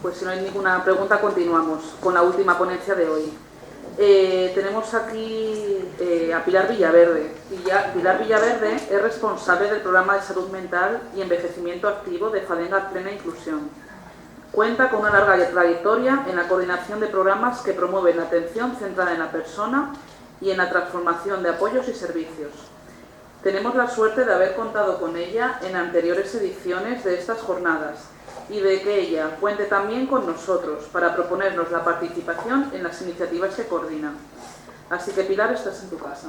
Pues si no hay ninguna pregunta, continuamos con la última ponencia de hoy. Tenemos aquí a Pilar Villaverde. Pilar Villaverde es responsable del programa de salud mental y envejecimiento activo de Fadenga Plena Inclusión. Cuenta con una larga trayectoria en la coordinación de programas que promueven la atención centrada en la persona y en la transformación de apoyos y servicios. Tenemos la suerte de haber contado con ella en anteriores ediciones de estas jornadas y de que ella cuente también con nosotros para proponernos la participación en las iniciativas que coordina. Así que, Pilar, estás en tu casa.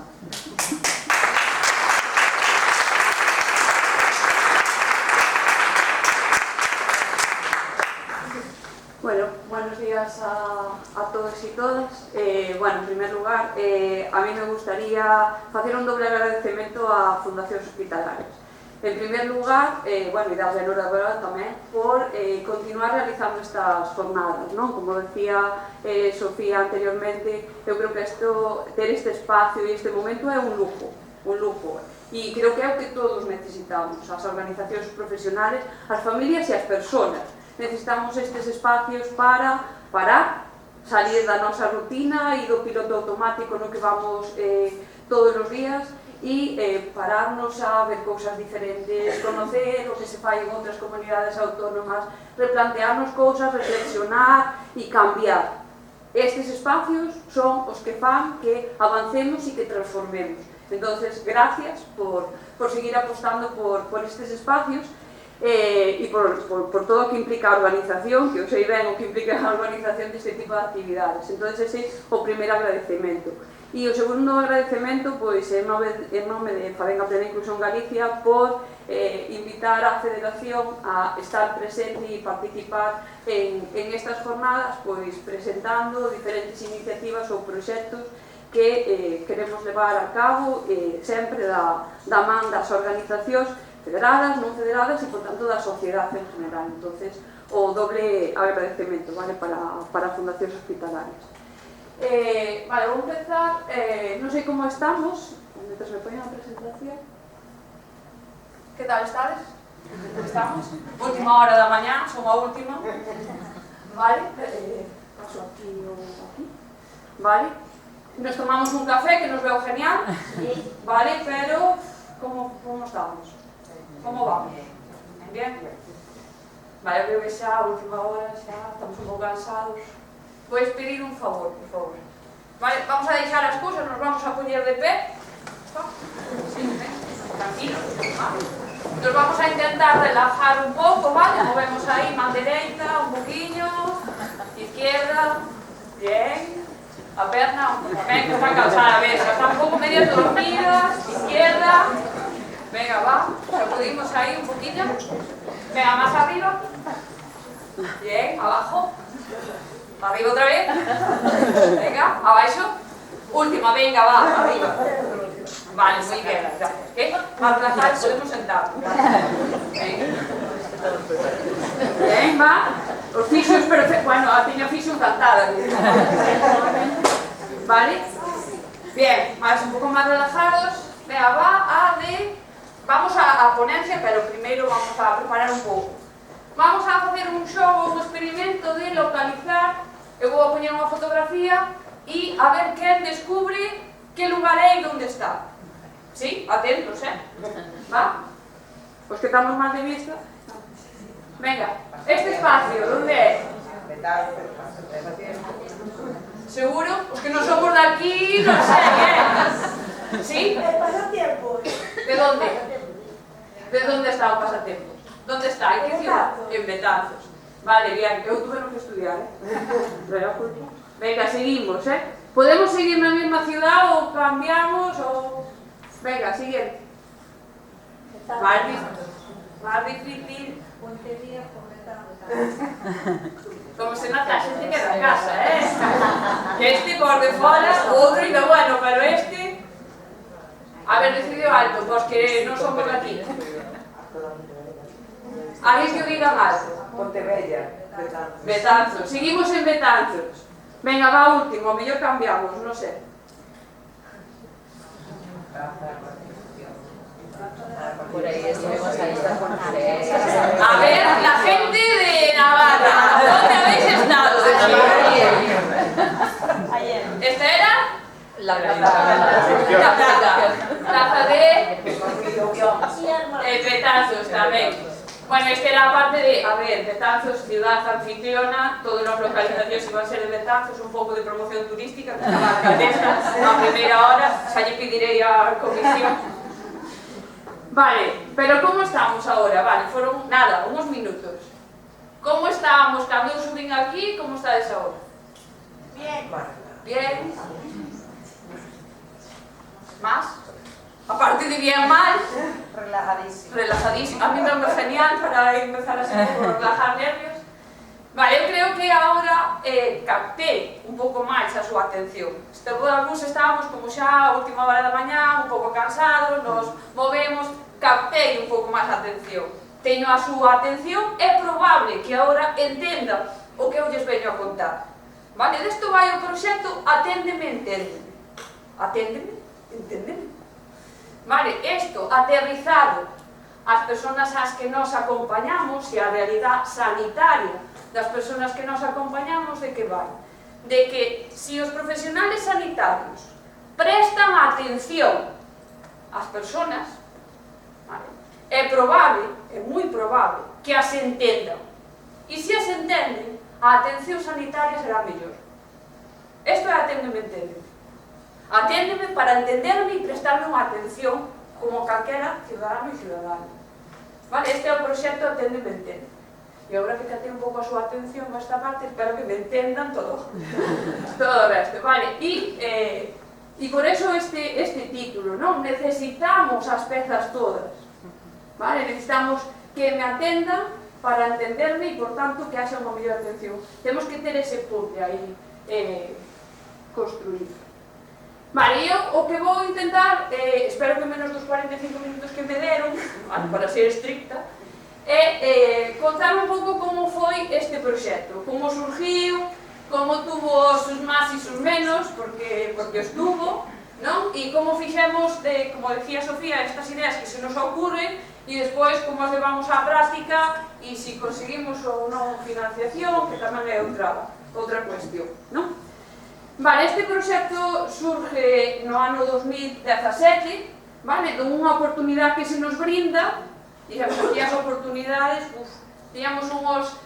Bueno, buenos días a todos y todas. Bueno, en primer lugar, a mí me gustaría hacer un doble agradecimiento a Fundacións Hospitalarias. En primer lugar, bueno, y darle enhorabuena tamén por continuar realizando estas jornadas, non? Como decía Sofía anteriormente, eu creo que ter este espacio e este momento é un lujo. E creo que é o que todos necesitamos, as organizacións profesionales, as familias e as persoas. Necesitamos estes espacios para parar, salir da nosa rutina e do piloto automático no que vamos todos os días e pararnos a ver cousas diferentes, conocer o que se fai en outras comunidades autónomas, replantearnos cousas, reflexionar e cambiar. Estes espacios son os que fan que avancemos e que transformemos. Entonces, gracias por seguir apostando por estes espacios e por todo o que implica a organización, que eu sei ben o que implica a organización deste tipo de actividades. Entonces, ese é o primeiro agradecemento. E o segundo agradecemento, pois, en nome de Fadenga Plena Inclusión Galicia, por invitar a Federación a estar presente e participar en estas jornadas, pois, presentando diferentes iniciativas ou proxectos que queremos levar a cabo sempre da man das organizacións federadas, non federadas e, por tanto, da sociedade en general. Entonces, o doble agradecemento, vale, para Fundacións Hospitalarias. Vale, vou empezar, non sei como estamos, mentre me poñen a presentación. Que tal estades? Estamos? Última hora da mañá, son a última. Vale, paso aquí ou aquí. Vale, nos tomamos un café que nos veo genial. Vale, pero como estamos? Como vamos? Bien? Vale, eu creo que xa a última hora, xa estamos un pouco cansados. Pois pedir un favor, por favor. Vale, vamos a deixar as cousas, nos vamos a poñer de pé. Sí, tranquilo. Nos vamos a intentar relajar un pouco, vale? Movemos aí, man dereita, un poquinho, izquierda, bien. A perna, ben, que está cansada, ves, está un pouco medio dormida, izquierda. Venga, va, sacudimos ahí un poquillo. Venga, más arriba. Bien, abajo. Arriba otra vez. Venga, abajo. Última, venga, va, arriba. Vale, muy bien. ¿Qué? Más relajados, podemos sentar. Bien, va. Os fixos perfectos. Bueno, a tiña fixo encantada. Vale. Bien, más un poco más relajados. Venga, va a de... Vamos a ponencia, pero primeiro vamos a preparar un pouco. Vamos a facer un xogo, un experimento de localizar. Eu vou a poñer unha fotografía e a ver quen descubre que lugar é e onde está. Sí? Atentos, Va? Pois que estamos mal de vista. Venga, este espacio, onde é? Seguro? Os que non somos de aquí, non sei, Sí? El pasatiempo. ¿De dónde? ¿De dónde está o pasatiempo? ¿Dónde está? ¿En qué ciudad? En Betanzos. Vale, bien, eu tuve que estudiar, Venga, seguimos, Podemos seguir na mesma ciudad ou cambiamos ou... Venga, siguiente. Más difícil. Pontería por Betanzos. Como se nota, a xente queda en casa, Este por de fora, outro ainda bueno, pero este... A ver, decidiu alto, pois que non son por aquí. Alguén que o diga algo. Pontevella, Betanzos. Seguimos en Betanzos. Venga, va último, a mellor cambiamos, non sei. Por ahí estuvimos ahí esta jornada. A ver, la gente de Na Plaza D e Betanzos tamén. Bueno, esta era a parte de, a ver, Betanzos, ciudad anfitriona, todas as localizacións iban a ser de Betanzos, un pouco de promoción turística, que estaba a alcaldesa a primeira hora, xa lle pedirei a comisión. Vale, pero como estamos agora? Vale, foron, nada, uns minutos. Como estábamos cando eu subín aquí, como estades agora? Bien. Bien. Más? A parte de bien mal, Relajadísimo. relajadísimo. A mí me é genial para empezar así por relajar nervios. Vale, eu creo que agora captei un pouco máis a súa atención. Algúns estábamos como xa a última hora da mañá, un pouco cansados, nos movemos, captei un pouco máis a atención. Teño a súa atención, é probable que agora entendan o que eu lles veño a contar. Vale, desto vai o proxecto Aténdeme, Enténdeme. Aténdeme, Enténdeme. Vale, isto aterrizado ás persoas ás que nos acompañamos e a realidade sanitaria das persoas que nos acompañamos, de que vai? De que se os profesionales sanitarios prestan atención ás persoas, vale, é probable, é moi probable, que as entendan. E se as entenden, a atención sanitaria será mellor. Isto é Aténdeme, Enténdeme. Aténdeme para entenderme e prestarme unha atención como calquera cidadano e cidadana. Vale, este é o proxecto Aténdeme, Enténdeme. E agora que catei un pouco a súa atención nesta parte, espero que me entendan todo o resto. Vale, e por eso este título, non? Necesitamos as pezas todas. Vale, necesitamos que me atendan para entenderme e, por tanto, que haxa unha mellor atención. Temos que ter ese puzzle aí construído. Vale, eu o que vou intentar, espero que menos dos 45 minutos que me deron, para ser estricta, é contar un pouco como foi este proxecto, como surgiu, como tuvo os máis e os menos, porque os tuvo, non? E como fixemos, como decía Sofía, estas ideas que se nos ocurren, e despois como as levamos á práctica e se conseguimos ou non financiación, que tamén é outra cuestión, non? Vale, este proxecto surge no ano 2017, vale, dunha oportunidade que se nos brinda, e aquí as oportunidades, tiñamos uns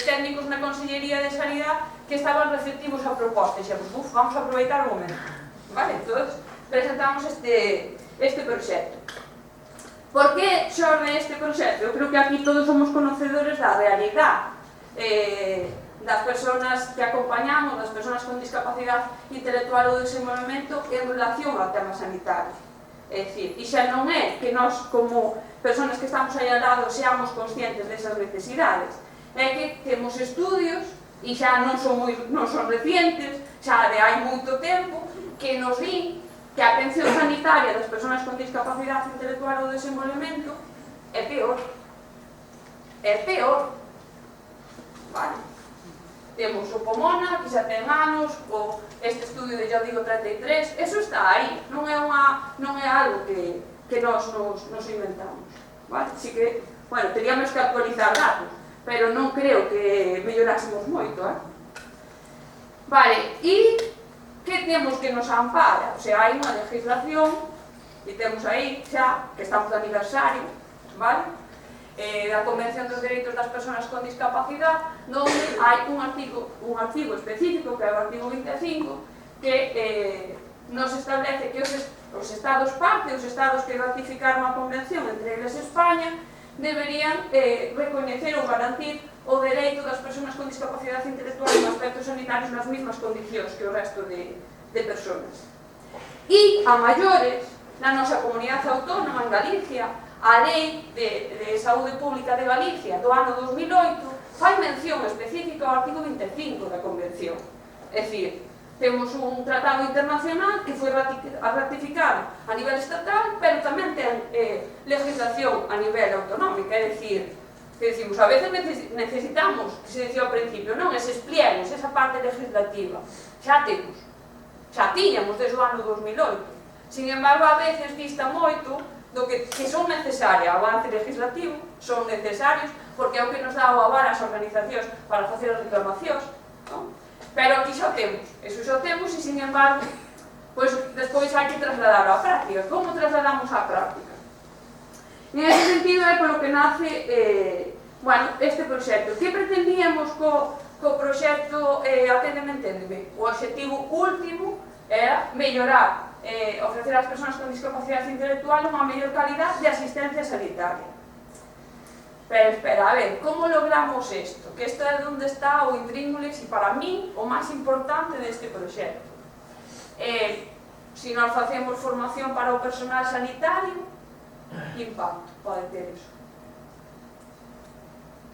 técnicos na Consellería de Sanidade que estaban receptivos a proposta, e dixemos, vamos a aproveitar o momento, vale, entón presentamos este proxecto. Por que xorde este proxecto? Eu creo que aquí todos somos conocedores da realidade das persoas que acompañamos, das persoas con discapacidade intelectual ou desenvolvemento en relación ao tema sanitario. É dicir, e xa non é que nós, como persoas que estamos aí ao lado, seamos conscientes desas necesidades. É que temos estudios, e xa non son recientes, xa de hai moito tempo, que nos din que a atención sanitaria das persoas con discapacidade intelectual ou desenvolvemento é peor. É peor. Vale? Temos o Pomona, que xa ten anos, este estudio de Yo Digo 33, eso está aí, non é algo que nos inventamos. Vale? Así que, bueno, teríamos que actualizar datos, pero non creo que mellorásemos moito, Vale, e que temos que nos ampara? O sea, hai unha legislación, e temos aí xa, que estamos de aniversario, vale? Da Convención dos Dereitos das Persoas con Discapacidade, onde hai un artigo específico, que é o artigo 25, que nos establece que os Estados parte, os Estados que ratificaron a Convención, entre eles España, deberían recoñecer ou garantir o dereito das persoas con discapacidade intelectual en aspectos sanitarios nas mesmas condicións que o resto de persoas. E, a maiores, na nosa comunidade autónoma, en Galicia, a Lei de Saúde Pública de Galicia do ano 2008 fai mención específica ao artigo 25 da Convención. É dicir, temos un tratado internacional que foi ratificado a nivel estatal, pero tamén ten legislación a nivel autonómica, é dicir, que decimos, a veces necesitamos, que se decía ao principio, non, eses pliegos, esa parte legislativa, xa tiñamos desde o ano 2008. Sin embargo, a veces dista moito do que son necesarias, o avance legislativo, son necesarios, porque é o que nos dá o aval as organizacións para facer as reclamacións, non? Pero aquí xa o temos, eso xa o temos, e sin embargo, pois despois hai que trasladar á práctica. Como trasladamos á práctica? En ese sentido é polo que nace este proxecto. Que pretendíamos co proxecto Aténdeme, Enténdeme? O objetivo último era mellorar, ofrecer ás persoas con discapacidade intelectual unha mellor calidad de asistencia sanitaria. Pero espera, a ver, como logramos isto? Que isto é onde está o intríngulis e para mí o máis importante deste proxecto. Se nós facemos formación para o personal sanitario, que impacto pode ter iso?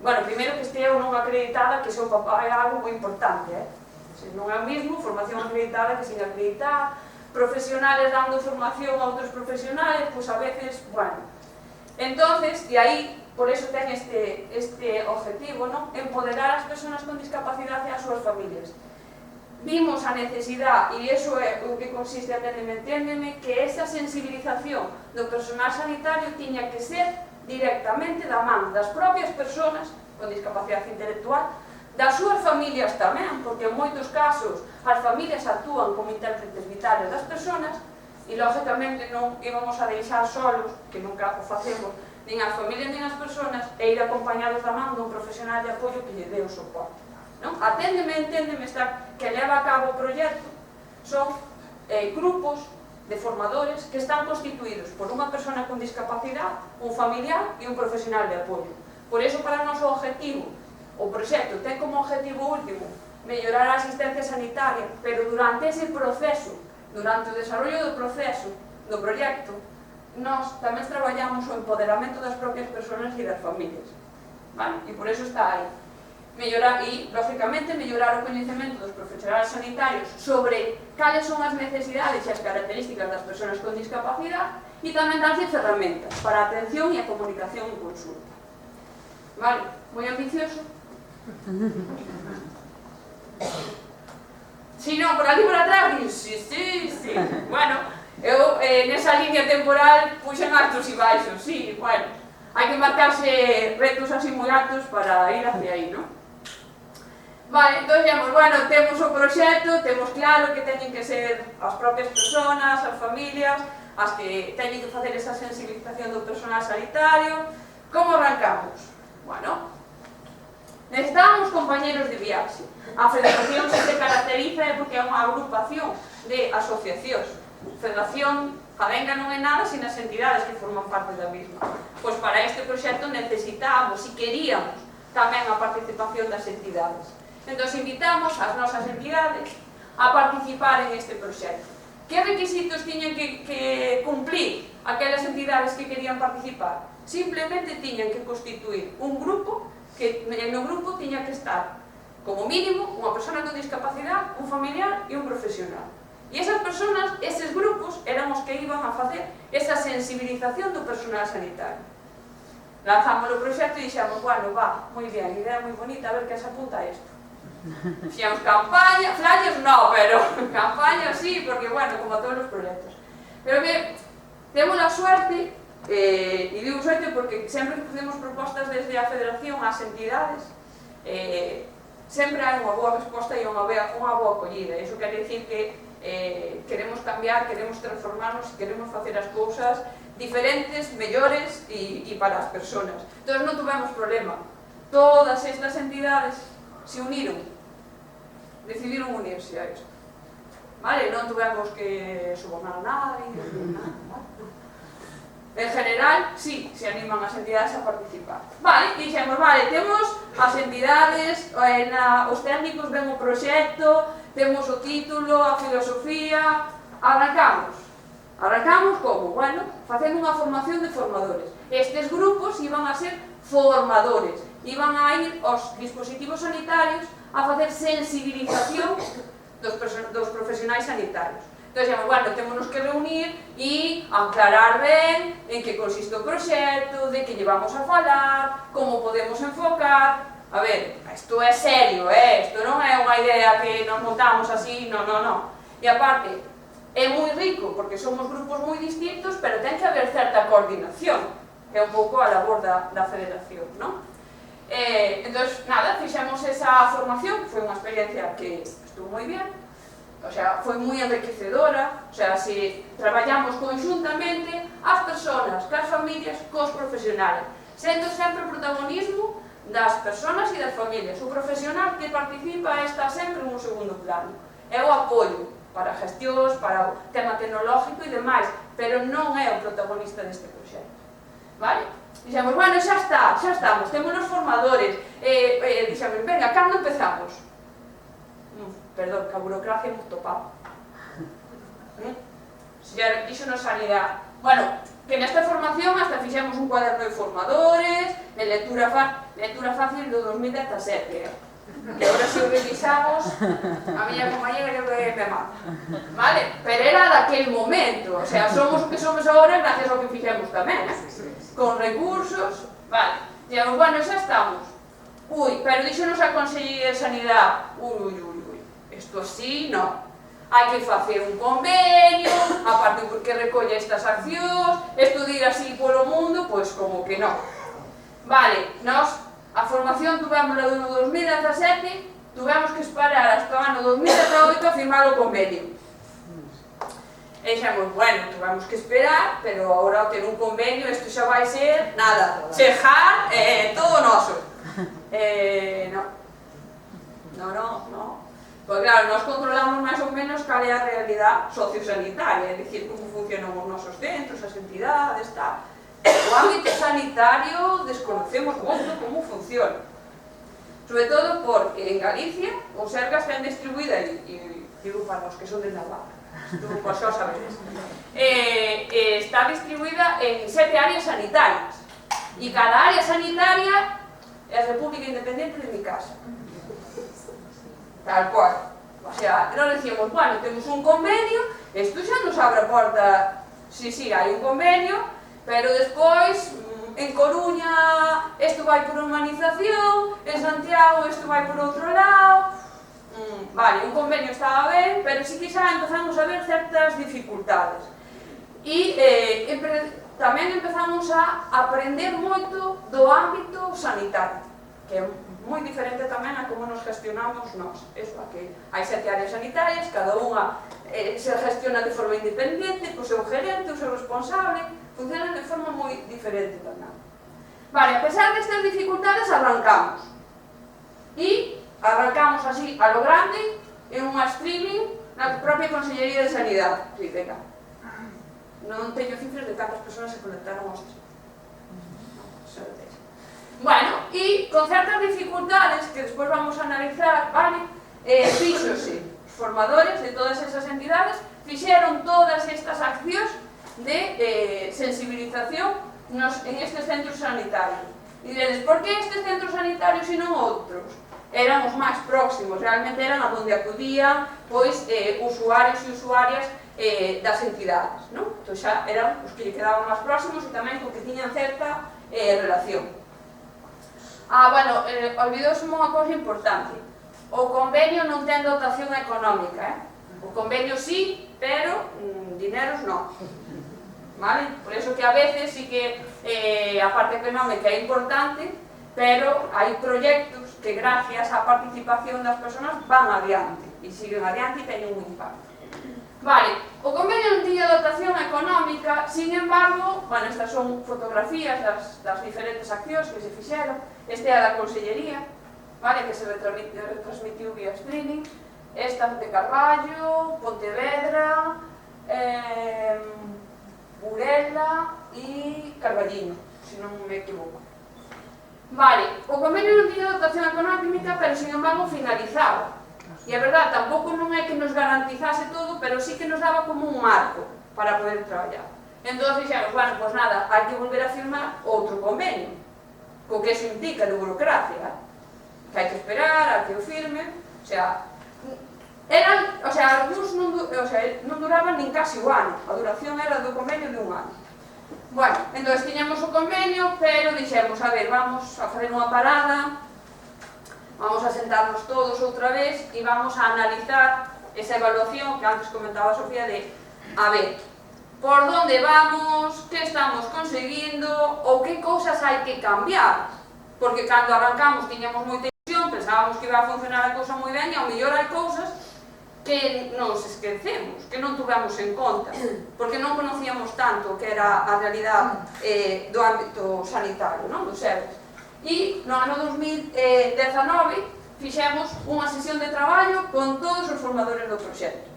Bueno, primeiro que estea ou non acreditada, que seu papá é algo moi importante, Se non é o mesmo, formación acreditada que sin acreditar, profesionales dando formación a outros profesionales, pois a veces, bueno. Entonces, e aí, por eso ten este objetivo, non? Empoderar as persoas con discapacidade e as súas familias. Vimos a necesidade, e iso é o que consiste Aténdeme, Enténdeme, que esa sensibilización do personal sanitario tiña que ser directamente da man das propias persoas con discapacidade intelectual, das súas familias tamén, porque en moitos casos as familias actúan como intérpretes vitales das persoas e lógicamente non íbamos a deixar solos, que nunca o facemos, nin as familias nin as persoas, e ir acompañados da man dun profesional de apoio que lle dé o soporte. Aténdeme, Enténdeme, que leva a cabo o proxecto, son grupos de formadores que están constituídos por unha persona con discapacidade, un familiar e un profesional de apoio. Por iso, para o noso objetivo, o proxecto ten como objetivo último mellorar a asistencia sanitaria, pero durante ese proceso, durante o desarrollo do proceso, do proxecto, nós tamén traballamos o empoderamento das propias persoas e das familias. E por iso está aí. Mellorar e, lógicamente, mellorar o coñecemento dos profesionales sanitarios sobre cales son as necesidades e as características das persoas con discapacidade e tamén darlle ferramentas para a atención e a comunicación en consulta. Vale, moi ambicioso? Si non, por aquí por atrás, sí. Bueno, eu nesa línea temporal puxen altos e baixos, sí, bueno, hai que marcarse retos así moi altos para ir hacia aí, non? Vale, entón, bueno, temos o proxecto, temos claro que teñen que ser as propias persoas, as familias, as que teñen que facer esa sensibilización do personal sanitario. Como arrancamos? Bueno, necesitamos compañeros de viaxe. A federación se caracteriza porque é unha agrupación de asociacións. Federación galega non é nada sin as entidades que forman parte da mesma. Pois para este proxecto necesitábamos e queríamos tamén a participación das entidades. Entón, invitamos as nosas entidades a participar en este proxecto. Que requisitos tiñan que cumplir aquelas entidades que querían participar? Simplemente tiñan que constituir un grupo, que no grupo tiña que estar, como mínimo, unha persona con discapacidade, un familiar e un profesional. E esas persoas, eses grupos, eran os que iban a facer esa sensibilización do personal sanitario. Lanzamos o proxecto e dixemos, bueno, moi ben, idea moi bonita, a ver que se apunta a isto. Fixemos campaña, flyers no, pero campaña sí, porque, bueno, como todos os proxectos. Pero que temos a suerte, e digo suerte porque sempre que facemos propostas desde a federación ás entidades, sempre hai unha boa resposta e unha boa acollida. Iso quere dicir que queremos cambiar, queremos transformarnos, queremos facer as cousas diferentes, mellores e para as persoas. Entón non tuvemos problema. Todas estas entidades se uniron, decidiron unirse a isto. Vale, non tuvemos que subornar a nadie, en general, sí, se animan as entidades a participar. Vale, e dixemos, vale, temos as entidades, os técnicos ven o proxecto, temos o título, a filosofía, arrancamos. Arrancamos como? Bueno, facendo unha formación de formadores. Estes grupos iban a ser formadores, iban a ir aos dispositivos sanitarios a facer sensibilización dos profesionais sanitarios. Entón, bueno, temos que reunir e aclarar ben en que consiste o proxecto, de que llevamos a falar, como podemos enfocar. A ver, isto é serio, isto non é unha idea que nos montamos así, non. E aparte, é moi rico, porque somos grupos moi distintos, pero ten que haber certa coordinación, que é un pouco a labor da federación, non? Entón, nada, fixemos esa formación, foi unha experiencia que estuvo moi bien, o sea, foi moi enriquecedora, o sea, se traballamos conjuntamente as persoas, cas familias, cos profesionales, sendo sempre o protagonismo das persoas e das familias. O profesional que participa está sempre en un segundo plano. É o apoio para gestións, para o tema tecnológico e demais, pero non é o protagonista deste proxecto. Vale? Dixemos, bueno, xa está, xa estamos, temos os formadores, dixemos, venga, cando empezamos? Perdón, que a burocracia é moi topada. Se dixo na sanidade. Bueno, que nesta formación hasta fixemos un cuaderno de formadores, de lectura fácil do 2017, que agora se o revisamos, a miña compañera que me mata. Vale? Pero era daquel momento, o sea, somos o que somos agora gracias ao que fixemos tamén, con recursos, vale. Digamos, bueno, xa estamos. Ui, pero díxonos a Consellería de Sanidade, ui, isto así, non. Hai que facer un convenio, aparte porque recolle estas accións, isto de ir así polo mundo, pois como que non. Vale, nós, a formación tuvémosla do 2017, tuvemos que esperar hasta o ano 2018 a firmar o convenio. E dixemos, bueno, tuvemos que esperar, pero agora ao ter un convenio, isto xa vai ser, nada, chejar, todo noso. Non. Pois claro, nós controlamos máis ou menos cal é a realidade sociosanitaria, é dicir, como funcionan os nosos centros, as entidades, tal. O ámbito sanitario desconocemos moito como funciona. Sobre todo porque en Galicia o Sergas ten distribuída, e digo para os que son de Navarra, pois xa sabedes, está distribuída en 7 áreas sanitarias. E cada área sanitaria é a República Independiente de mi casa. Tal cual. O sea, nós decíamos, bueno, temos un convenio, isto xa nos abre a porta, sí, hai un convenio, pero despois, en Coruña, isto vai por humanización, en Santiago, isto vai por outro lado. Vale, un convenio estaba ben, pero sí que xa empezamos a ver certas dificultades. E tamén empezamos a aprender moito do ámbito sanitario, que é moi diferente tamén a como nos gestionamos nós. Eso, que hai 7 áreas sanitarias, cada unha se gestiona de forma independente, o seu gerente, o seu responsable, funcionan de forma moi diferente tamén. Vale, a pesar destas dificultades, arrancamos. E arrancamos así, a lo grande, en unha streaming na propia Consellería de Sanidade. Rica. Non teño cifras de cantas persoas se conectaron aos streaming. Bueno, e con certas dificultades que despois vamos a analizar, vale, fíxose, os formadores de todas esas entidades fixeron todas estas accións de sensibilización en estes centros sanitarios. E diredes, por que estes centros sanitarios e non outros? Eran os máis próximos, realmente eran a onde acudían pois usuarios e usuarias das entidades, non? Entón xa eran os que lle quedaban máis próximos e tamén con que tiñan certa relación. Bueno, olvidouse unha cousa importante. O convenio non ten dotación económica, O convenio sí, pero dineros non. Vale? Por eso que a veces sí que a parte económica é importante, pero hai proxectos que gracias á participación das persoas van adiante, e siguen adiante e teñen un impacto. Vale, o convenio non tiña dotación económica, sin embargo, bueno, estas son fotografías das diferentes accións que se fixeron. Este é a da Consellería, vale, que se retransmitiu vía streaming. Esta de Carballo, Pontevedra, Burela e Carballiño, se non me equivoco. Vale, o convenio non tiña dotación económica, pero sin embargo finalizaba. E a verdade, tampouco non é que nos garantizase todo, pero sí que nos daba como un marco para poder traballar. Entón dixemos, bueno, pois nada, hai que volver a firmar outro convenio, co que eso implica de burocracia, que hai que esperar a que o firmen, o sea, algúns non duraban nin casi o ano, a duración era do convenio de un ano. Bueno, entón tiñamos o convenio, pero dixemos, a ver, vamos a fazer unha parada, vamos a sentarnos todos outra vez e vamos a analizar esa evaluación que antes comentaba Sofía de, a ver, por onde vamos, que estamos conseguindo ou que cousas hai que cambiar, porque cando arrancamos tiñamos moita ilusión, pensábamos que iba a funcionar a cousa moi ben e ao mellor hai cousas que nos esquecemos, que non tuvemos en conta, porque non conocíamos tanto que era a realidade do ámbito sanitario, non? Do SEBES. E no ano 2019 fixemos unha sesión de traballo con todos os formadores do proxecto.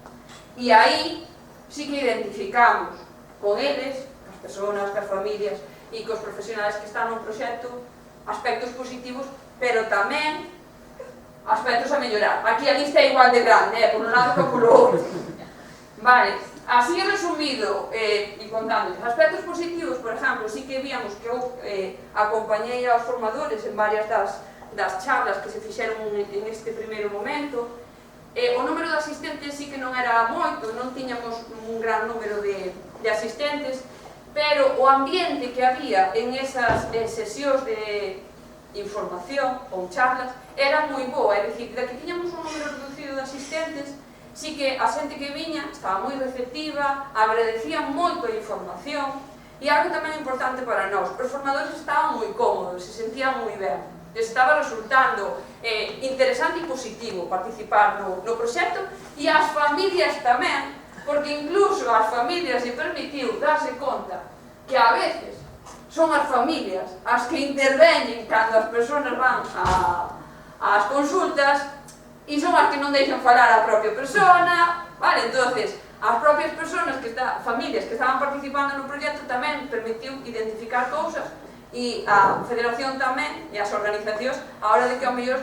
E aí sí que identificamos con eles, as persoas, as familias e cos profesionais que están no proxecto, aspectos positivos, pero tamén aspectos a mellorar. Aquí a lista é igual de grande, por un lado que por outro. Vale, así resumido, e contándoles, aspectos positivos, por exemplo, sí que víamos que eu acompañei aos formadores en varias das charlas que se fixeron en este primeiro momento. O número de asistentes sí que non era moito, non tiñamos un gran número de asistentes, pero o ambiente que había en esas sesións de información ou charlas era moi boa, é dicir, de que tiñamos un número reducido de asistentes, sí que a xente que viña estaba moi receptiva, agradecía moito a información, e algo tamén importante para nós, os formadores estaban moi cómodos, se sentían moi ben, les estaba resultando interesante e positivo participar no proxecto, e as familias tamén, porque incluso as familias se permitiu darse conta que a veces son as familias as que interveñen cando as persoas van ás consultas e son as que non deixan falar a propia persona, vale? Entonces, as propias persoas, familias que estaban participando no proxecto tamén permitiu identificar cousas e a Federación tamén e as organizacións a hora de que ao mellor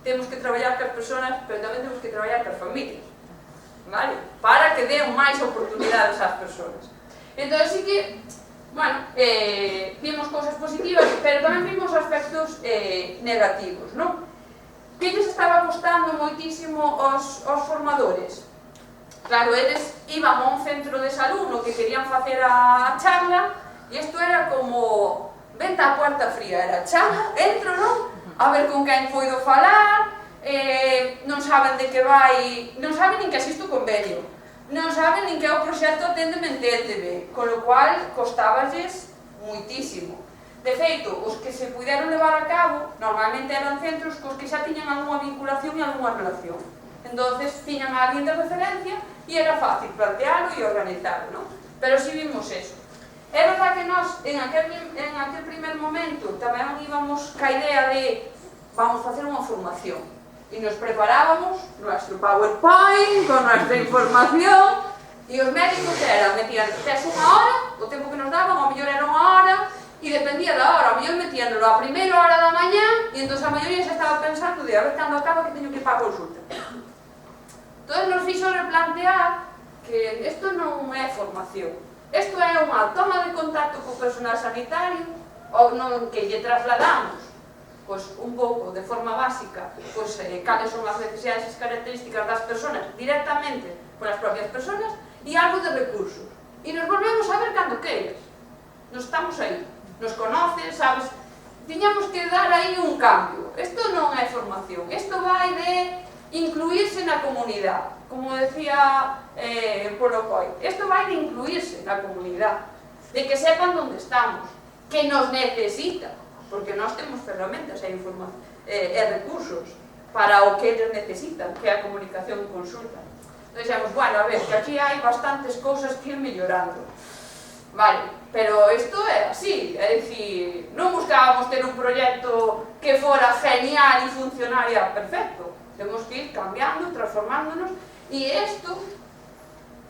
temos que traballar cas persoas, pero tamén temos que traballar cas familias, vale? Para que den máis oportunidades ás persoas. Entón, sí que bueno, vimos cousas positivas, pero tamén vimos aspectos negativos, non? Que lles estaba costando moitísimo aos formadores? Claro, eles iban a un centro de salud no que querían facer a charla, e isto era como venta a puerta fría, era charla, entro, non? A ver con quen foido falar, non saben de que vai, non saben nin que existe o convenio, non saben nin que é o proxecto Aténdeme Enténdeme, con lo cual costaballes muitísimo. De feito, os que se puderon levar a cabo normalmente eran centros cos que xa tiñan algunha vinculación e algunha relación. Entonces, tiñan a alguén de referencia e era fácil plantearlo e organizarlo, non? Pero si vimos eso. É verdad que nós, en aquel primer momento, tamén íbamos ca idea de vamos facer unha formación. E nos preparábamos nuestro PowerPoint con nuestra información e os médicos metían tes unha hora, o tempo que nos daban, ao mellor era unha hora e dependía da hora, ao mellor metíanlo a primeira hora da mañá e entón a maioría xa estaba pensando de a ver cando acaba que teño que ir para a consulta. Entón nos fixo replantear que isto non é formación, isto é unha toma de contacto co personal sanitario ou non que lle trasladamos pois un pouco, de forma básica, pois cales son as necesidades e as características das persoas directamente polas propias persoas e algo de recursos. E nos volvemos a ver cando queiras. Nos estamos aí, nos conoces, sabes? Tiñamos que dar aí un cambio. Isto non é formación, isto vai de incluirse na comunidade, como decía Polo Coi. Isto vai de incluirse na comunidade, de que sepan onde estamos, que nos necesitan. Porque nós temos ferramentas e recursos para o que eles necesitan, que é a comunicación e consulta. Entón, dixemos, bueno, a ver, que aquí hai bastantes cousas que ir mellorando. Vale, pero isto é así, é dicir, non buscábamos ter un proxecto que fora genial e funcionaria perfecto. Temos que ir cambiando, transformándonos, e isto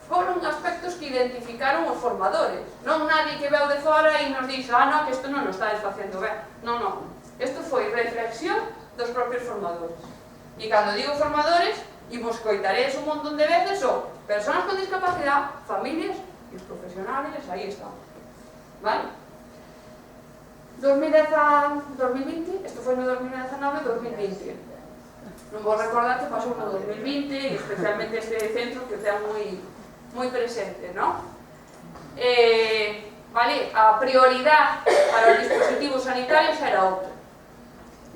foron aspectos que identificaron os formadores. Non nadie que veu de fora e nos dixo non, que isto non o estáis facendo ben. Non, non. Isto foi reflexión dos propios formadores. E cando digo formadores, e vos coitaréis un montón de veces, son persoas con discapacidade, familias e os profesionales, aí están. Vale? 2020, isto foi no 2019-2020. Non vos recordar que pasou no 2020, e especialmente este centro que o ten moi presente, non? Vale, a prioridade para os dispositivos sanitarios era outra.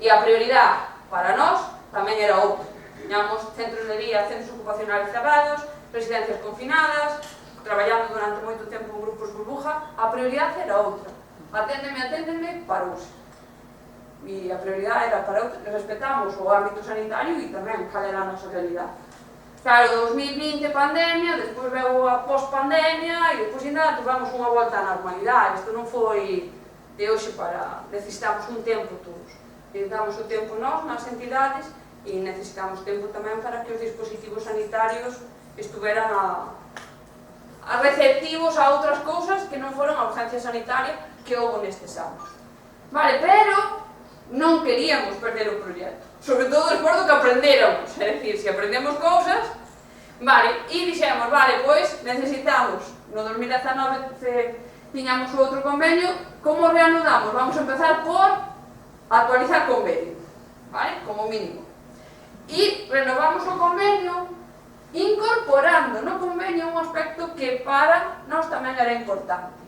E a prioridade para nós tamén era outra. Tiñamos centros de día, centros ocupacionales cerrados, residencias confinadas, traballando durante moito tempo en grupos burbuja, a prioridade era outra. Aténdeme, parouse. E a prioridade era para outra, respetamos o ámbito sanitario e tamén cal era a nosa realidade. Claro, 2020 pandemia, despois veu a post-pandemia e despois ainda tivemos unha volta á normalidade. Isto non foi de hoxe para... Necesitamos un tempo todos. Necesitamos o tempo nós nas entidades e necesitamos tempo tamén para que os dispositivos sanitarios estuveran a receptivos a outras cousas que non foron a urgencia sanitaria que houve nestes anos. Vale, pero non queríamos perder o proxecto. Sobre todo despois do que aprendéramos. É dicir, se aprendemos cousas, vale, e dixemos, vale, pois necesitamos, no 2019 tiñamos outro convenio, como reanudamos? Vamos a empezar por actualizar convenio, vale, como mínimo. E renovamos o convenio incorporando no convenio un aspecto que para nós tamén era importante.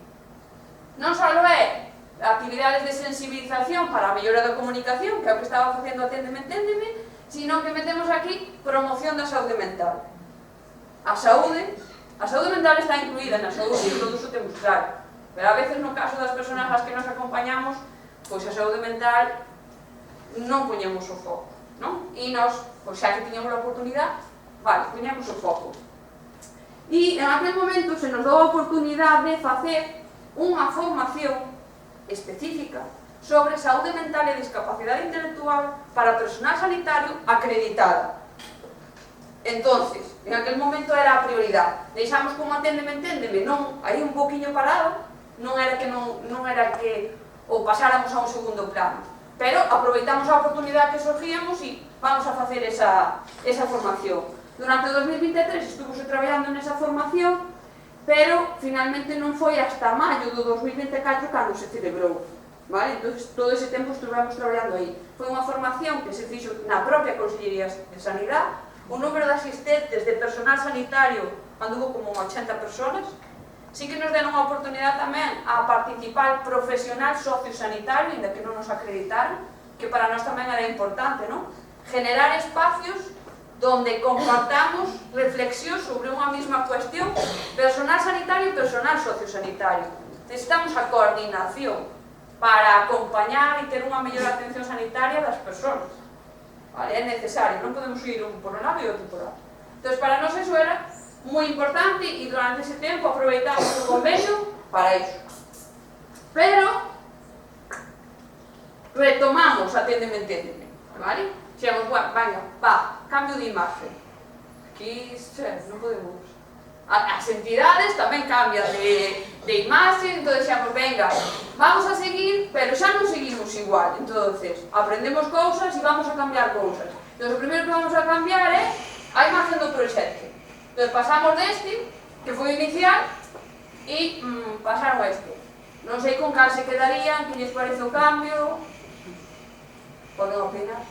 Non só é actividades de sensibilización para a mellora da comunicación, que é o que estaba facendo Aténdeme, sino que metemos aquí promoción da saúde mental. A saúde mental está incluída na saúde e todos o temos claro, pero a veces no caso das persoas ás que nos acompañamos, pois a saúde mental non poñemos o foco, non? E nós, pois xa que tiñamos a oportunidade, vale, poñemos o foco. E en aquel momento se nos dou a oportunidade de facer unha formación específica sobre saúde mental e discapacidade intelectual para personal sanitario acreditada. Entonces, en aquel momento era a prioridade. Deixamos como Aténdeme, non, aí un poquinho parado, non era que o pasáramos a un segundo plano, pero aproveitamos a oportunidade que surgíamos e vamos a facer esa formación. Durante o 2023 estuvose traballando nesa formación, pero finalmente non foi hasta maio do 2024 cando se celebrou, vale? Entón, todo ese tempo estuvemos traballando aí. Foi unha formación que se fixo na propia Consellería de Sanidade. O número de asistentes de personal sanitario anduvo como 80 persoas. Sí que nos deron a oportunidade tamén a participar profesional sociosanitario, ainda que non nos acreditaron, que para nós tamén era importante, non? Generar espacios donde compartamos reflexión sobre unha mesma cuestión, personal sanitario e personal sociosanitario. Necesitamos a coordinación para acompañar e ter unha mellor atención sanitaria das persoas. Vale, é necesario, non podemos ir un por un lado e outro por outro. Entón, para nós eso era moi importante e durante ese tempo aproveitamos o convenio para iso. Pero retomamos Aténdeme, vale? Dixemos, bueno, venga, cambio de imagen. Aquí, non podemos. As entidades tamén cambian de imagen, entón dixemos, venga, vamos a seguir, pero xa non seguimos igual. Entonces, aprendemos cousas e vamos a cambiar cousas. Entón, o primeiro que vamos a cambiar é a imagen do proxecto. Entón, pasamos deste, que foi inicial, e pasaron a este. Non sei con cal se quedarían, que lles parece o cambio. Poden opinar?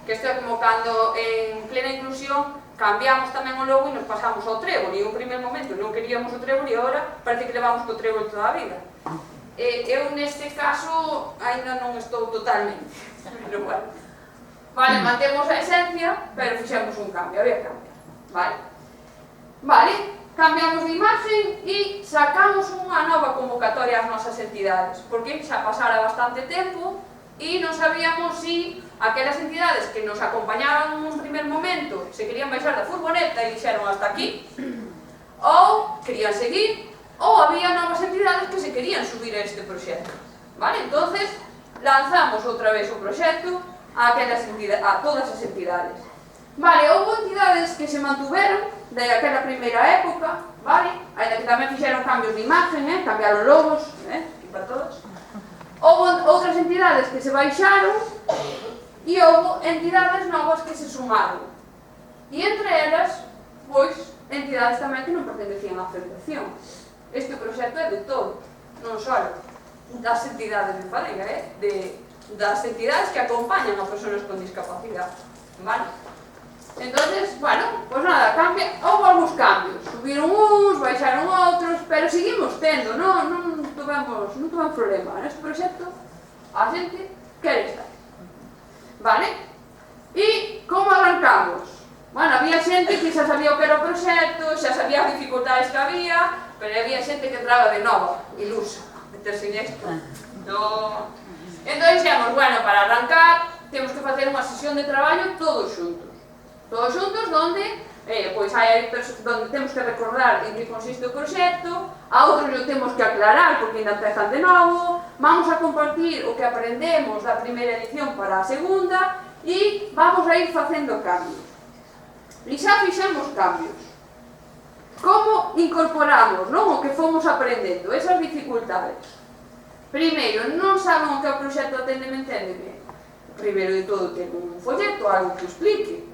Que isto é como cando en plena inclusión cambiamos tamén o logo e nos pasamos ao trébol, e en un primer momento non queríamos o trébol e agora parece que levamos co trébol toda a vida. Eu neste caso ainda non estou totalmente, pero bueno. Vale, mantemos a esencia, pero fixemos un cambio, había que cambiar, vale? Vale, cambiamos de imagen e sacamos unha nova convocatoria ás nosas entidades, porque xa pasara bastante tempo e non sabíamos se aquelas entidades que nos acompañaban nun primer momento se querían baixar da furgoneta e dixeron hasta aquí, ou querían seguir, ou había novas entidades que se querían subir a este proxecto, vale? Entonces, lanzamos outra vez o proxecto a todas as entidades. Vale, houve entidades que se mantuveron de aquela primeira época, vale? Ainda que tamén fixeron cambios de imagen, cambiaron logos, aquí para todos. Houve outras entidades que se baixaron e houve entidades novas que se sumaron. E entre elas, pois, entidades tamén que non pertenecían á federación. Este proxecto é de todo, non só das entidades de Fadega, das entidades que acompañan a persoas con discapacidade, vale? Entonces, bueno, pois nada, houve algúns cambios, subiron uns, baixaron outros, pero seguimos tendo, non tuvemos problema. Neste proxecto, a xente quere estar. Vale? E como arrancamos? Bueno, había xente que xa sabía o que era o proxecto, xa sabía as dificultades que había, pero había xente que entraba de nova, ilusa, meterse nesto. Entón dixemos, bueno, para arrancar, temos que facer unha sesión de traballo todos xuntos. todos xuntos, onde temos que recordar en que consiste o proxecto, a outros o temos que aclarar porque ainda empezan de novo, vamos a compartir o que aprendemos da primeira edición para a segunda e vamos a ir facendo cambios. E xa fixemos cambios. Como incorporamos, non, o que fomos aprendendo, esas dificultades? Primeiro, non saben o que é o proxecto Aténdeme, Enténdeme. Primeiro de todo, ten un folleto, algo que explique.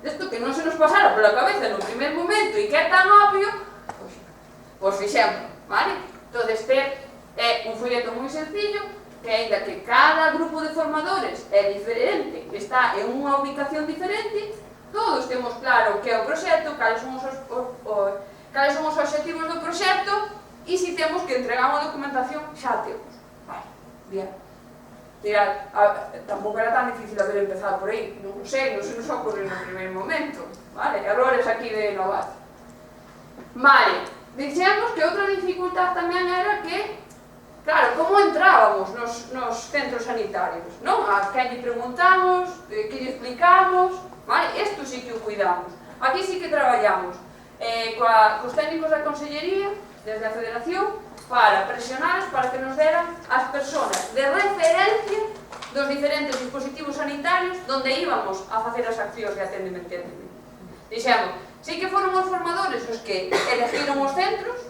Isto que non se nos pasara pola cabeza no primer momento e que é tan obvio, pois fixemos, vale? Entón, é un folleto moi sencillo, que ainda que cada grupo de formadores é diferente, está en unha ubicación diferente, todos temos claro o que é o proxecto, cales son os obxectivos do proxecto e se temos que entregar unha documentación, xa temos. Vale, bien. Tampouco era tan difícil haber empezado por aí, non sei, non se nos ocorre no primer momento, vale? Errores aquí de novato. Vale, dixemos que outra dificultad tamén era que, claro, como entrábamos nos centros sanitarios, non? A quen lle preguntamos, que lle explicamos, vale? Isto sí que o cuidamos. Aquí sí que traballamos cos técnicos da Consellería, desde a Federación, para presionar para que nos deran as persoas de referencia dos diferentes dispositivos sanitarios donde íbamos a facer as accións de Aténdeme, Enténdeme. Dixemos, sí que foron os formadores os que elegiron os centros,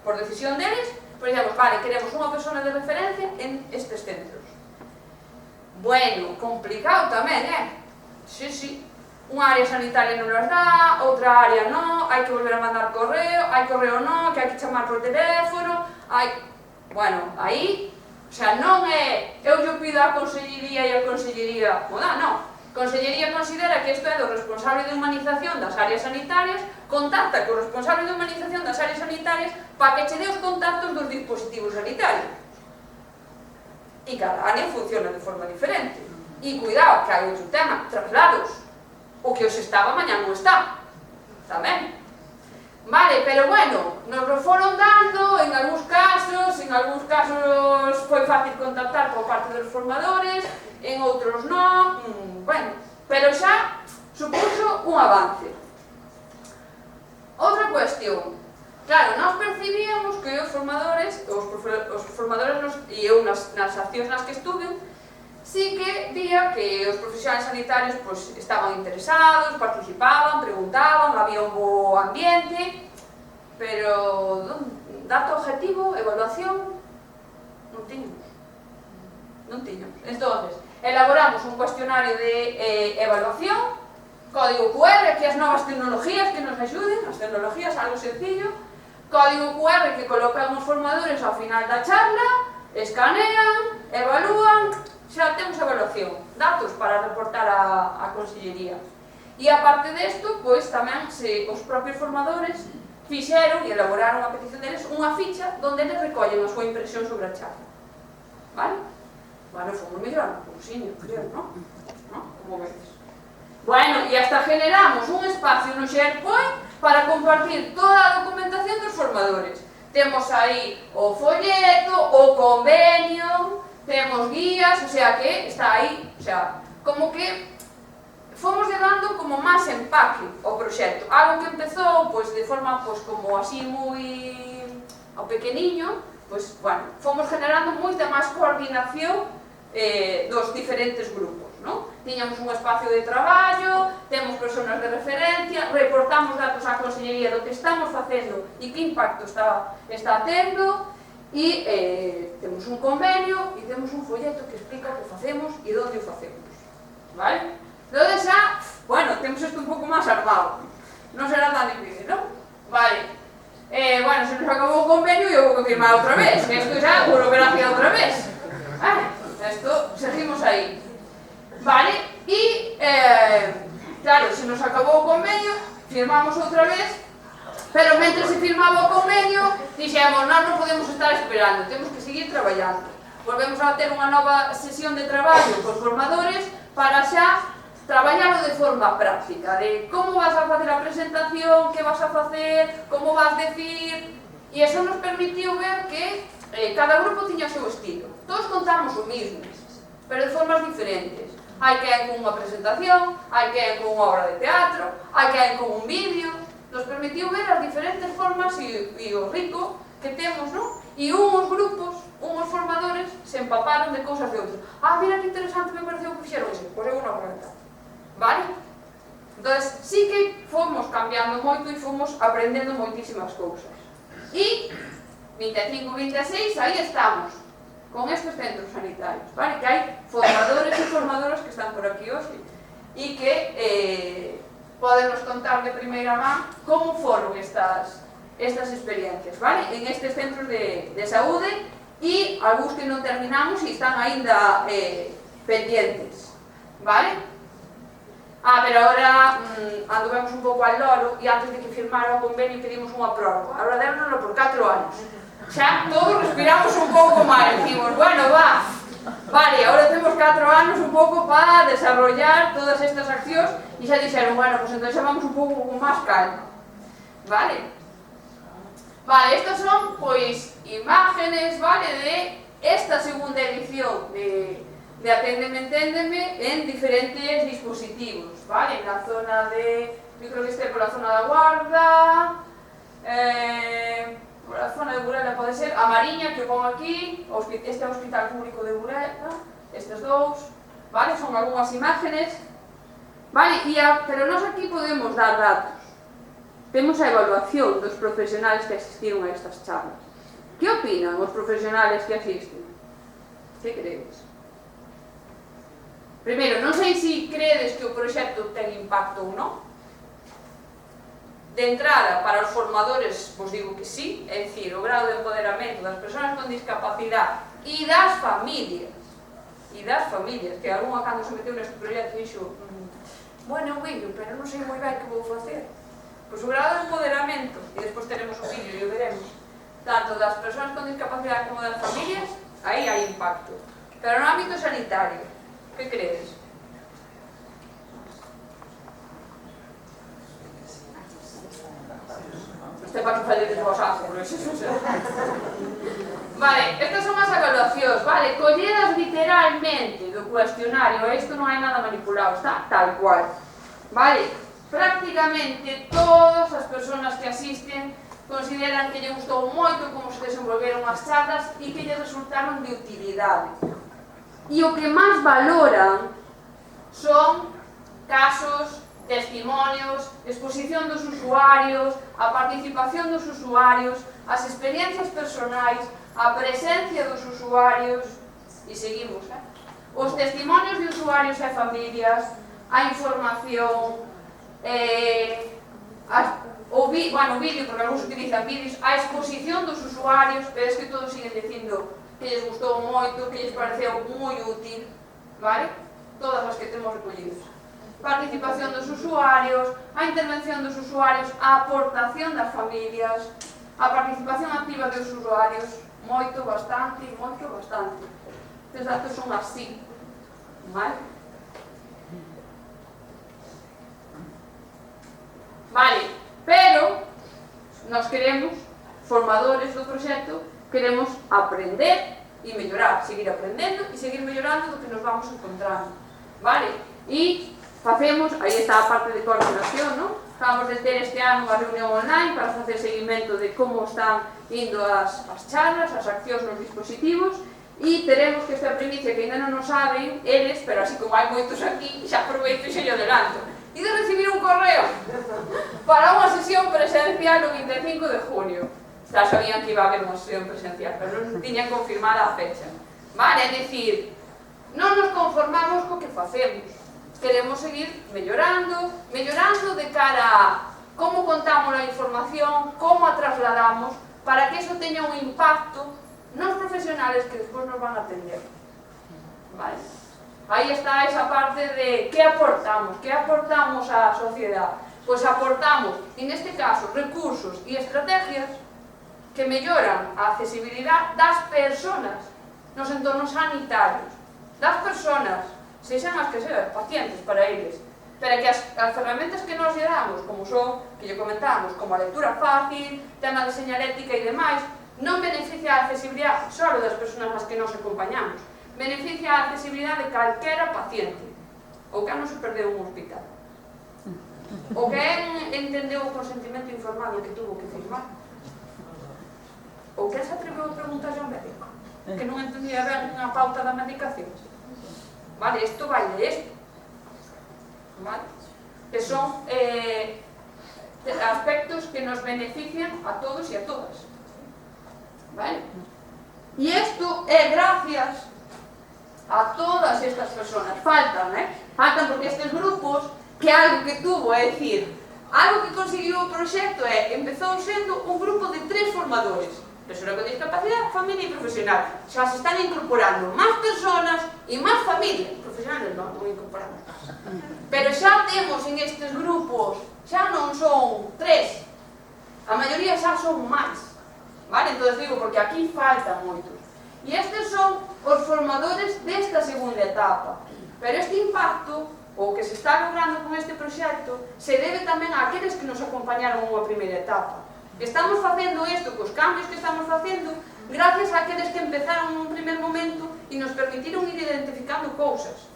por decisión deles, pois dixemos, vale, queremos unha persona de referencia en estes centros. Bueno, complicado tamén, Sí. Unha área sanitaria non las dá, outra área non, hai que volver a mandar correo, hai correo non, que hai que chamar por teléfono, bueno, aí, o sea, non é, eu lle pido á Consellería e a Consellería, non, Consellería considera que isto é do responsable de humanización das áreas sanitarias, contacta co responsable de humanización das áreas sanitarias para que che dé os contactos dos dispositivos sanitarios. E cada área funciona de forma diferente. E cuidado, que hai outro tema, traslados. O que os estaba, mañá non está. Tamén. Vale, pero bueno, nos lo foron dando, en algúns casos foi fácil contactar por parte dos formadores, en outros non, bueno, pero xa supuxo un avance. Outra cuestión, claro, nós percibíamos que os formadores e eu nas accións nas que estuve, sí que vía que os profesionais sanitarios pues, estaban interesados, participaban, preguntaban, había un bo ambiente, pero dato objetivo, evaluación, non tiñamos. Entonces, elaboramos un cuestionario de evaluación, código QR, que as novas tecnologías que nos axuden, as tecnologías, algo sencillo, código QR que colocan os formadores ao final da charla, escanean, evalúan, xa temos evaluación, datos para reportar a Consellería. E aparte desto, pois tamén os propios formadores fixeron e elaboraron a petición deles unha ficha onde eles recollen a súa impresión sobre a charla. Vale? Bueno, fomos mellorando un pouquinho, creo, non? Como vedes. Bueno, e hasta generamos un espacio no SharePoint para compartir toda a documentación dos formadores. Temos aí o folleto, o convenio, temos guías, o sea que está aí, o sea, como que fomos dando como máis empaque ao proxecto, algo que empezou pois de forma pois como así moi ao pequeniño, pois bueno, fomos generando moita máis coordinación dos diferentes grupos, non? Tiñamos un espacio de traballo, temos persoas de referencia, reportamos datos á Consellería do que estamos facendo e que impacto está tendo. E temos un convenio e temos un folleto que explica o que facemos e onde o facemos, vale? Entón xa, bueno, temos isto un pouco máis armado, non será tan difícil, non? Vale, bueno, se nos acabou o convenio e eu vou confirmar outra vez, que isto xa burocracia outra vez, isto, seguimos aí, vale? E, claro, se nos acabou o convenio, firmamos outra vez. Pero mentre se firmaba o convenio, dixemos, nós non podemos estar esperando, temos que seguir traballando. Volvemos a ter unha nova sesión de traballo cos formadores para xa traballalo de forma práctica, de como vas a facer a presentación, que vas a facer, como vas a decir, e eso nos permitiu ver que cada grupo tiña o seu estilo. Todos contamos o mismo, pero de formas diferentes. Hai quen con unha presentación, hai quen con unha obra de teatro, hai quen con un vídeo. Nos permitiu ver as diferentes formas e o rico que temos, non? E unhos grupos, unhos formadores, se empaparon de cousas de outros. Mira que interesante me pareceu que fixeron iso, pois eu non aguantar. Vale? Entón, sí que fomos cambiando moito e fomos aprendendo moitísimas cousas. E 25-26, aí estamos, con estes centros sanitarios, vale? Que hai formadores e formadoras que están por aquí hoxe e que poden nos contar de primeira man como foron estas experiencias, vale? En estes centros de saúde e algúns que non terminamos e están aínda pendientes, vale? Pero agora anduvemos un pouco al loro e antes de que firmara o convenio pedimos unha prórroga. Agora démonoslo por 4 anos. Xa todos respiramos un pouco máis, decimos, bueno, vale, agora temos 4 anos un pouco para desarrollar todas estas accións e xa dixeron, bueno, pues entón xa vamos un pouco con máis calma, vale? Vale, estas son, pois, imágenes, vale, de esta segunda edición de Aténdeme, Enténdeme en diferentes dispositivos, vale? Na zona de, eu creo que este por a zona da Guarda, por a zona de Burela pode ser, a Mariña que o pongo aquí, este é o Hospital Público de Burela, estes dous, vale? Son algunhas imágenes, vale? Pero nós aquí podemos dar datos. Temos a evaluación dos profesionales que asistiron a estas charlas. Que opinan os profesionales que asisten? Que credes? Primeiro, non sei se credes que o proxecto ten impacto ou non. De entrada, para os formadores, vos digo que sí, é dicir, o grado de empoderamento das persoas con discapacidade e das familias, que algunha cando se meteu neste proxecto dixo, bueno, vídeo, pero non sei moi ben que vou facer. Pois o grado de empoderamento, e despois teremos o vídeo e o veremos, tanto das persoas con discapacidade como das familias, aí hai impacto. Pero no ámbito sanitario, que credes? Isto é para que falledes vos por eso. Vale, estas son as evaluacións, vale, colledas literalmente do cuestionario, isto non hai nada manipulado, está tal cual, vale, prácticamente todas as persoas que asisten consideran que lle gustou moito como se desenvolveron as charlas e que lle resultaron de utilidade. E o que máis valoran son casos, testimonios, exposición dos usuarios, a participación dos usuarios, as experiencias personais, a presencia dos usuarios, e seguimos, os testimonios de usuarios e familias, a información, o vídeo, porque algúns utilizan vídeos, a exposición dos usuarios, pero es que todos siguen dicindo que lles gustou moito, que lles pareceu moi útil, vale? Todas as que temos recollidos. Participación dos usuarios, a intervención dos usuarios, a aportación das familias, a participación activa dos usuarios, moito, bastante, moito, bastante. Estes datos son así, vale? Vale, pero nós queremos, formadores do proxecto, queremos aprender e mellorar, seguir aprendendo e seguir mellorando do que nos vamos encontrando, vale? E facemos, aí está a parte de coordinación, non? Acabamos de ter este ano unha reunión online para facer seguimento de como están indo as charlas, as accións nos dispositivos e teremos que esta primicia que ainda non nos saben eles, pero así como hai moitos aquí, xa aproveito e xa lle adelanto. E de recibir un correo para unha sesión presencial o 25 de junio. Xa sabían que iba a haber unha sesión presencial, pero non tiñan confirmada a fecha. Vale, é dicir, non nos conformamos co que facemos. Queremos seguir mellorando de cara a como contamos a información, como a trasladamos, para que iso teña un impacto nos profesionales que despois nos van a atender. Vale? Aí está esa parte de que aportamos á sociedade. Pois aportamos, e neste caso, recursos e estrategias que melloran a accesibilidade das persoas nos entornos sanitarios, das persoas, sexan as que sean, pacientes para eles, pero que as ferramentas que nos lle damos, como son, que lle comentamos, como a lectura fácil, tema de señalética e demais, non beneficia a accesibilidade só das persoas as que nos acompañamos, beneficia a accesibilidade de calquera paciente, ou que non se perdeu un hospital, ou que entendeu o consentimento informado que tuvo que firmar, ou que se atreveu a preguntar ao médico que non entendía ben a pauta da medicación. Vale, isto vai de isto, vale? Que son aspectos que nos benefician a todos e a todas, vale? E isto é gracias a todas estas personas. Faltan, faltan porque estes grupos, que algo que tuvo, é dicir, algo que conseguiu o proxecto empezou sendo un grupo de 3 formadores, persona con discapacidade, familia e profesional. Xa se están incorporando máis personas e máis familias. Profesionales non incorporando. Pero xa temos en estes grupos, xa non son 3, a maioría xa son máis. Vale? Entón digo, porque aquí faltan moitos. E estes son os formadores desta segunda etapa. Pero este impacto, o que se está logrando con este proxecto, se debe tamén a aqueles que nos acompañaron unha primeira etapa. Estamos facendo isto, cos cambios que estamos facendo, gracias a aqueles que empezaron nun primer momento e nos permitiron ir identificando cousas.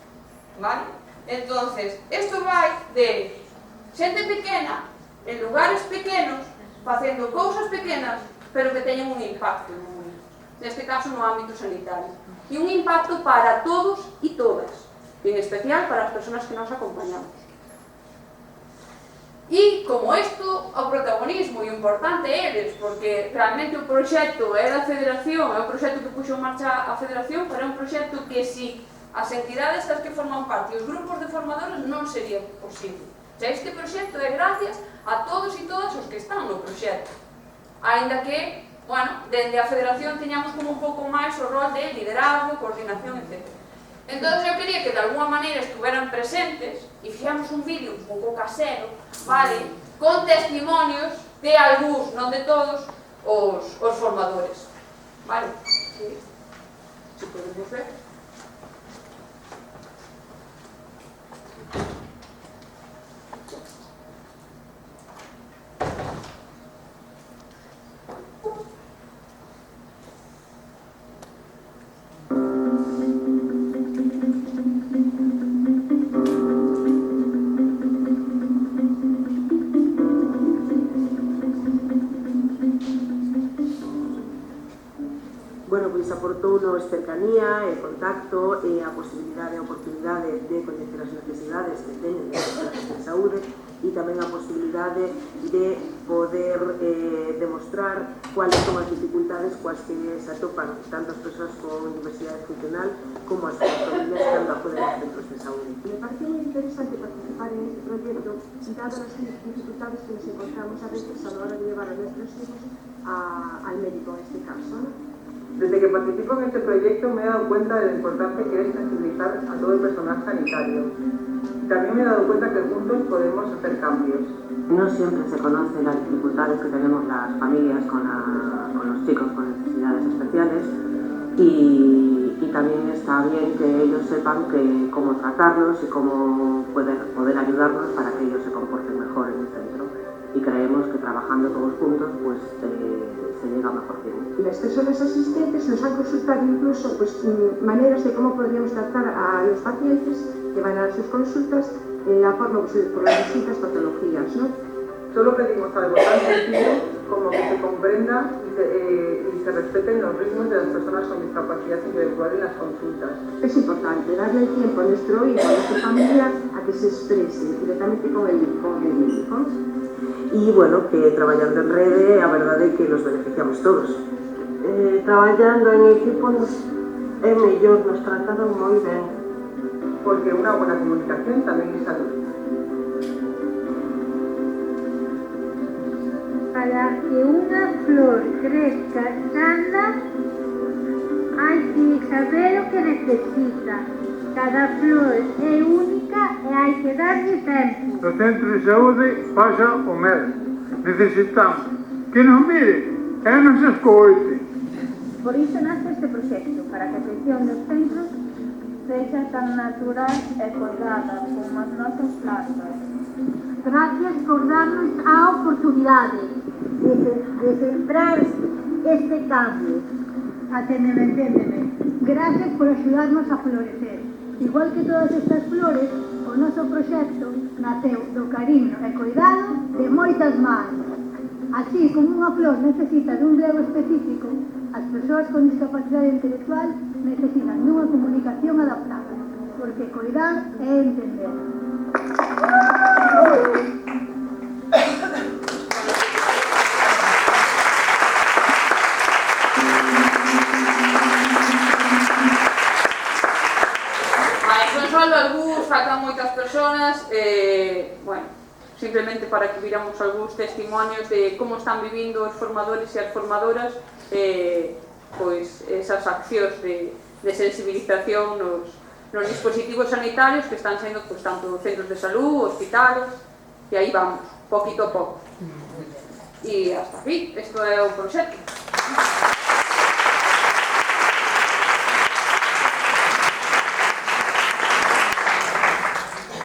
Vale? Entonces, isto vai de xente pequena, en lugares pequenos, facendo cousas pequenas, pero que teñen un impacto no mundo. Neste caso, no ámbito sanitario. E un impacto para todos e todas, en especial para as persoas que nos acompañamos. E, como isto, o protagonismo e o importante é eles, porque realmente o proxecto é da Federación, é o proxecto que puxo en marcha a Federación, pero é un proxecto que, si as entidades das que forman parte e os grupos de formadores, non sería posible. Xa, este proxecto é gracias a todos e todas os que están no proxecto. Ainda que, bueno, dende a Federación teñamos como un pouco máis o rol de liderazgo, coordinación, etc. Entón, eu quería que de alguma maneira estuveran presentes e fixamos un vídeo un pouco casero, vale, con testimonios de algúns, non de todos, os formadores. Vale? Se podemos ver. Aportounos cercanía e contacto e a posibilidade e a oportunidade de coñecer as necesidades que teñen os centros de saúde e tamén a posibilidade de poder demostrar cuáles son as dificultades coas que se atopan tanto as persoas con diversidade funcional como as familias cando acuden aos centros de saúde. Me parece moi interesante participar en este proxecto dadas as dificultades que nos encontramos a veces a la hora de llevar a nuestros hijos al médico en este caso, ¿no? Desde que participo en este proyecto me he dado cuenta de lo importante que es sensibilizar a todo el personal sanitario. También me he dado cuenta que juntos podemos hacer cambios. No siempre se conocen las dificultades que tenemos las familias con los chicos con necesidades especiales y también está bien que ellos sepan cómo tratarlos y cómo poder ayudarnos para que ellos se comporten mejor en el centro. Y creemos que trabajando todos juntos pues se llega a mejor fin. Las personas asistentes nos han consultado incluso maneras de cómo podríamos tratar a los pacientes que van a sus consultas en la forma por las distintas patologías, ¿no? Solo pedimos algo tan sencillo como que se comprenda y se respeten los ritmos de las personas con discapacidad intelectual en las consultas. Es importante darle el tiempo a nuestro hijo, a nuestra familia, a que se exprese directamente con el médico. E, bueno, que traballando en rede, a verdade é que nos beneficiamos todos. Traballando en equipo é mellor, nos trataron moi ben. Porque unha buena comunicación tamén é salud. Para que unha flor crezca sana, hai que saber o que necesita. Cada flor é única e hai que darlle tempo. No centro de saúde pasa o mesmo. Necesitamos que nos miren e nos escoiten. Por iso nace este proxecto, para que a atención dos centros sexa tan natural e cuidada como as nosas plantas. Gracias por darnos a oportunidade de centrar este cambio. Aténdeme. Gracias por axudarnos a florecer. Igual que todas estas flores, o O noso proxecto naceu do cariño e cuidado de moitas mans. Así como unha flor necesita dun riego específico, as persoas con discapacidade intelectual necesitan dunha comunicación adaptada, porque cuidar é entender. Solo algúns, faltan moitas persoas, bueno, simplemente para que viramos algúns testimonios de como están vivindo os formadores e as formadoras pois esas accións de sensibilización nos dispositivos sanitarios que están sendo pois, tanto centros de salud, hospitales, e aí vamos, poquito a pouco. E hasta aquí, isto é o proxecto.